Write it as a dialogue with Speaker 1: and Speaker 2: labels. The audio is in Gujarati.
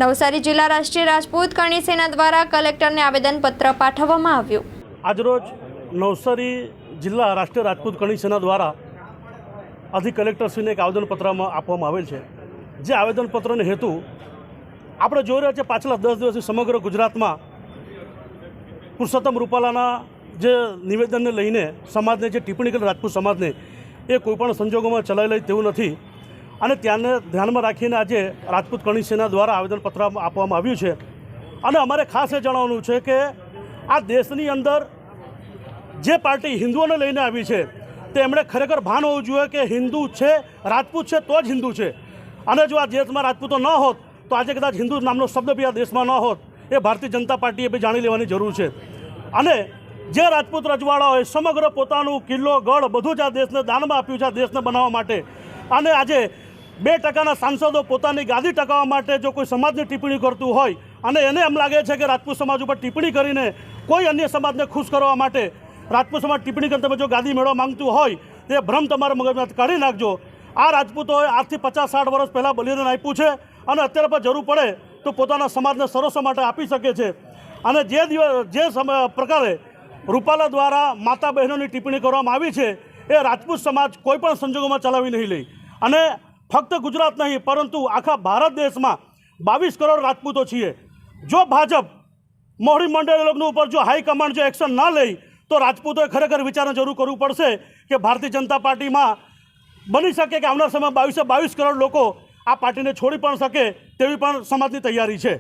Speaker 1: નવસારી જિલ્લા રાષ્ટ્રીય રાજપૂત કરણી સેના દ્વારા કલેક્ટરને આવેદનપત્ર પાઠવવામાં આવ્યું।
Speaker 2: આજરોજ નવસારી જિલ્લા રાષ્ટ્રીય રાજપૂત કરણી સેના દ્વારા અધિક કલેક્ટરશ્રીને એક આવેદનપત્ર આપવામાં આવેલ છે। જે આવેદનપત્રનો હેતુ આપણે જોઈ રહ્યા છીએ, પાછલા 10 દિવસથી સમગ્ર ગુજરાતમાં પુરુષોત્તમ રૂપાલાના જે નિવેદનને લઈને સમાજને જે ટિપ્પણી કરી રાજપૂત સમાજને એ કોઈપણ સંજોગોમાં ચલાવી લે તેવું નથી અને ત્યાંને ધ્યાનમાં રાખીને આજે રાજપૂત કરણી સેના દ્વારા આવેદનપત્ર આપવામાં આવ્યું છે। અને અમારે ખાસ એ જણાવવાનું છે કે આ દેશની અંદર જે પાર્ટી હિન્દુઓને લઈને આવી છે તે એમણે ખરેખર ભાન હોવું જોઈએ કે હિન્દુ છે, રાજપૂત છે તો જ હિન્દુ છે। અને જો આ દેશમાં રાજપૂતો ન હોત તો આજે કદાચ હિન્દુ નામનો શબ્દ બી આ દેશમાં ન હોત। એ ભારતીય જનતા પાર્ટીએ બી જાણી લેવાની જરૂર છે। અને જે રાજપૂત રજવાડાઓએ સમગ્ર પોતાનું કિલ્લો ગઢ બધું જ આ દેશને દાનમાં આપ્યું છે, આ દેશને બનાવવા માટે, અને આજે 2% સાંસદો પોતાની ગાદી ટકાવવા માટે જો કોઈ સમાજની ટિપ્પણી કરતું હોય અને એને એમ લાગે છે કે રાજપૂત સમાજ ઉપર ટિપ્પણી કરીને કોઈ અન્ય સમાજને ખુશ કરવા માટે રાજપૂત સમાજ ટિપ્પણી કરીને તમે જો ગાદી મેળવવા માંગતું હોય તે ભ્રમ તમારા મગજમાંથી કાઢી નાખજો। આ રાજપૂતોએ આજથી 50-60 વર્ષ પહેલાં બલિદાન આપ્યું છે અને અત્યારે પણ જરૂર પડે તો પોતાના સમાજને સરોસા માટે આપી શકે છે। અને જે પ્રકારે રૂપાલા દ્વારા માતા બહેનોની ટિપ્પણી કરવામાં આવી છે એ રાજપૂત સમાજ કોઈપણ સંજોગોમાં ચલાવી નહીં લે। અને ફક્ત ગુજરાત નહીં પરંતુ આખા ભારત દેશમાં 22 કરોડ રાજપૂતો છીએ। જો ભાજપ મોહડી મંડળ લોકોની ઉપર જો હાઈકમાન્ડ જો એક્શન ના લે તો રાજપૂતોએ ખરેખર વિચારને જરૂર કરવું પડશે કે ભારતીય જનતા પાર્ટીમાં બની શકે કે આવનાર સમયમાં 22 કરોડ લોકો આ પાર્ટીને છોડી પણ શકે તેવી પણ સમાજની તૈયારી છે।